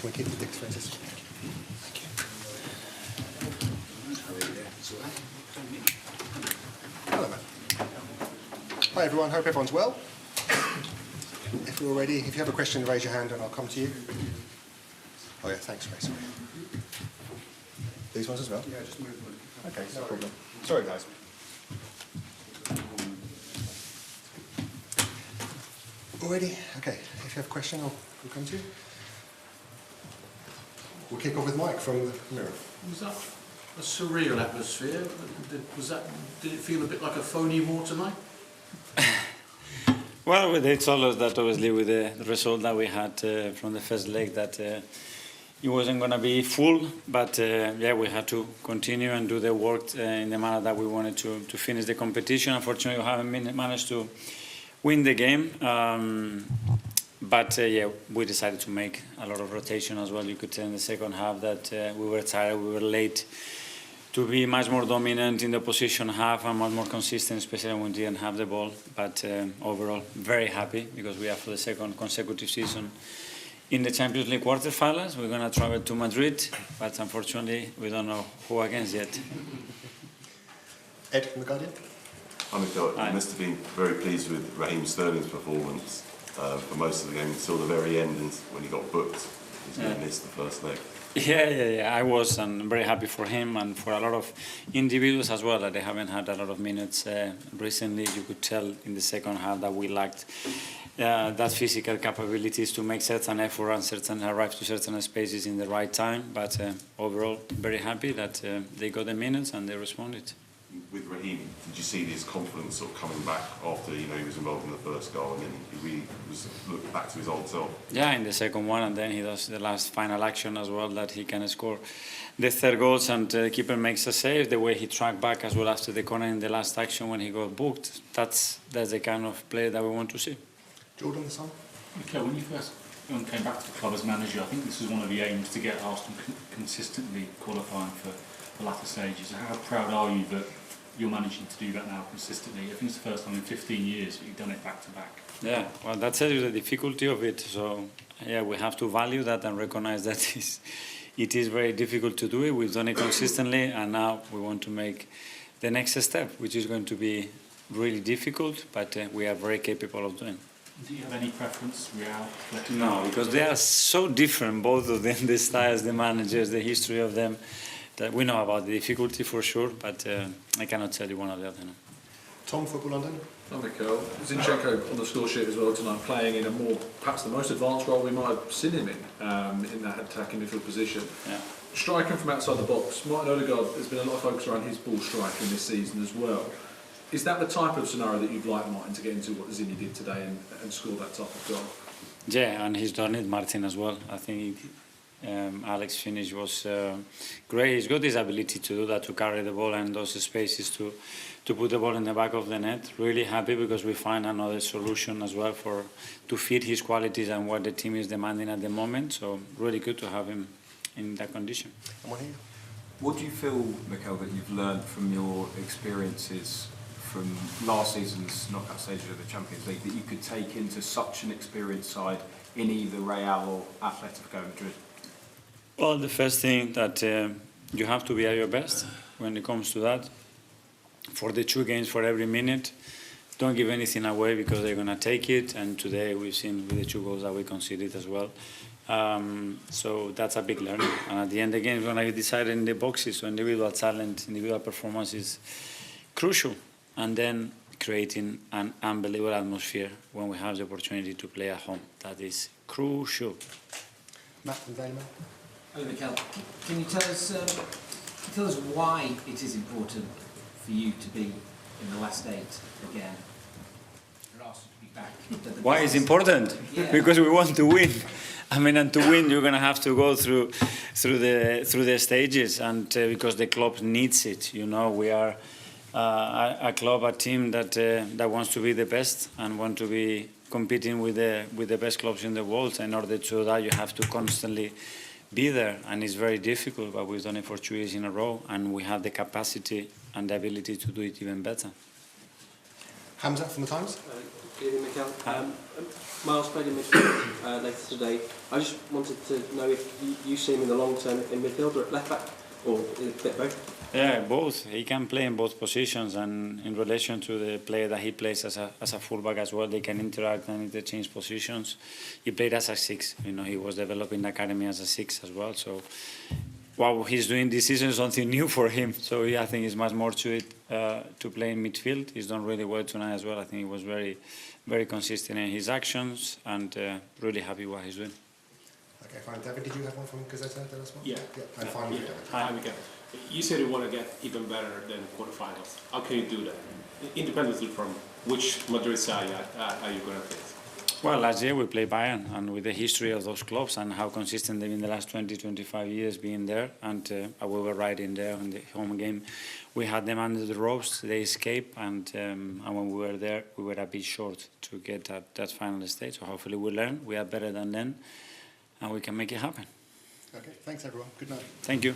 We keep the Thank you. Hello, man. Hi, everyone. Hope everyone's well. If you're ready, if you have a question, raise your hand and I'll come to you. Oh, yeah, thanks, Ray. Sorry. These ones as well? Yeah, just move them. Okay, no problem. Sorry, guys. All ready? Okay. If you have a question, I'll come to you. We'll kick off with Mike from the Mirror. Was that a surreal atmosphere? Did it feel a bit like a phony war tonight? Well, they told us that obviously with the result that we had from the first leg that it wasn't going to be full, but yeah, we had to continue and do the work in the manner that we wanted to finish the competition. Unfortunately, we haven't managed to win the game. But yeah, we decided to make a lot of rotation as well. You could tell in the second half that we were tired, we were late to be much more dominant in the position half and much more consistent, especially when we didn't have the ball. But overall, very happy because we are for the second consecutive season in the Champions League quarterfinals. We're going to travel to Madrid, but unfortunately, we don't know who against yet. Ed from The Guardian. Hi, Mikel. You must have been very pleased with Raheem Sterling's performance for most of the game until the very end, and when he got booked, he's going to miss the first leg. Yeah, I was, and I'm very happy for him and for a lot of individuals as well that they haven't had a lot of minutes recently. You could tell in the second half that we lacked that physical capabilities to make certain effort and arrive to certain spaces in the right time. But overall, very happy that they got the minutes and they responded. With Raheem, did you see his confidence sort of coming back after he was involved in the first goal, and then he really looked back to his old self? Yeah, in the second one, and then he does the last final action as well that he can score the third goals, and the keeper makes a save. The way he tracked back as well after the corner in the last action when he got booked, that's the kind of play that we want to see. Jordan, the Sun. Okay, when you first came back to the club as manager, I think this was one of the aims to get Arsenal consistently qualifying for the latter stages. How proud are you that you're managing to do that now consistently? I think it's the first time in 15 years that you've done it back to back. Yeah, well, that tells you the difficulty of it. So, yeah, we have to value that and recognize that it is very difficult to do it. We've done it consistently, and now we want to make the next step, which is going to be really difficult, but we are very capable of doing. Do you have any preference, Real? No, because they are so different, both of them, the styles, the managers, the history of them. That we know about the difficulty for sure, but I cannot tell you one or the other. No. Tom, Football London. Hi, Mikel. Zinchenko on the score sheet as well tonight, playing in a more, perhaps the most advanced role we might have seen him in that attacking midfield position. Yeah. Striking from outside the box. Martin Odegaard, there's been a lot of focus around his ball striking this season as well. Is that the type of scenario that you'd like Martin to get into, what Zinni did today and score that type of goal? Yeah, and he's done it, Martin as well. I think Alex's finish was great. He's got this ability to do that, to carry the ball and those spaces to put the ball in the back of the net. Really happy because we find another solution as well to fit his qualities and what the team is demanding at the moment. So really good to have him in that condition. What do you feel, Mikel, that you've learned from your experiences from last season's knockout stages of the Champions League that you could take into such an experienced side in either Real or Atletico Madrid? Well, the first thing that you have to be at your best when it comes to that. For the 2 games, for every minute, don't give anything away because they're going to take it. And today we've seen with the 2 goals that we conceded as well. So that's a big learning. And at the end, the game is going to be decided in the boxes. So individual talent, individual performance is crucial. And then creating an unbelievable atmosphere when we have the opportunity to play at home. That is crucial. Matt from Daily. Hello, Mikel. Can you tell us why it is important for you to be in the last 8 again? For Arsenal to be back. Why is important? Yeah. Because we want to win. I mean, and to win, you're going to have to go through the stages, and because the club needs it. You know, we are a club, a team that wants to be the best and want to be competing with the best clubs in the world. In order to do that, you have to constantly be there, and it's very difficult. But we've done it for 2 years in a row, and we have the capacity and the ability to do it even better. Hamza from the Times. Good evening, Mikel. Miles played in midfield later today. I just wanted to know if you see him in the long term in midfield or at left back, or a bit both. Yeah, both. He can play in both positions, and in relation to the player that he plays as a fullback as well, they can interact and interchange positions. He played as a 6. You know, he was developing the academy as a 6 as well. So what he's doing this season is something new for him. So I think it's much more to it to play in midfield. He's done really well tonight as well. I think he was very, very consistent in his actions, and really happy what he's doing. Okay, fine. David, did you have one from Gazeta, the last one? Yeah. And finally, David. Hi, Mikel. You said you want to get even better than quarterfinals. How can you do that? Independently from which Madrid side are you going to face? Well, last year we played Bayern, and with the history of those clubs and how consistent they've been the last 20, 25 years being there, and we were right in there in the home game. We had them under the ropes, they escaped, and when we were there, we were a bit short to get that final stage. So hopefully we learn, we are better than them, and we can make it happen. Okay, thanks everyone. Good night. Thank you.